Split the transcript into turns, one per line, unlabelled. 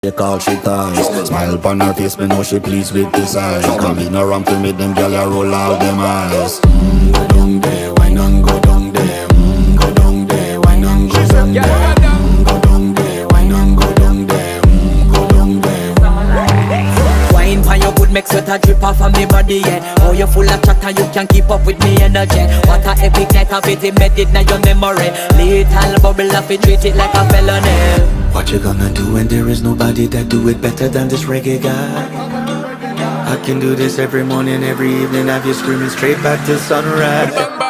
They call she ties. Smile upon her face, me know she pleased with this eyes. Come in around to meet them girl, you roll out them eyes. Go down there, why not go down there? Go down there, why not go down there? Go down there, why not go down there? Go down there.
Wine pan your good, make sweat a drip off of me body, yeah. Oh, you full of chatter, you can keep up with me energy. What a epic night of it, embedded in your memory. Little bubble of it, treat it like a felony.
What you gonna do when there is nobody that do it better than this reggae guy? I can do this every morning, every evening, have you screaming straight back to sunrise.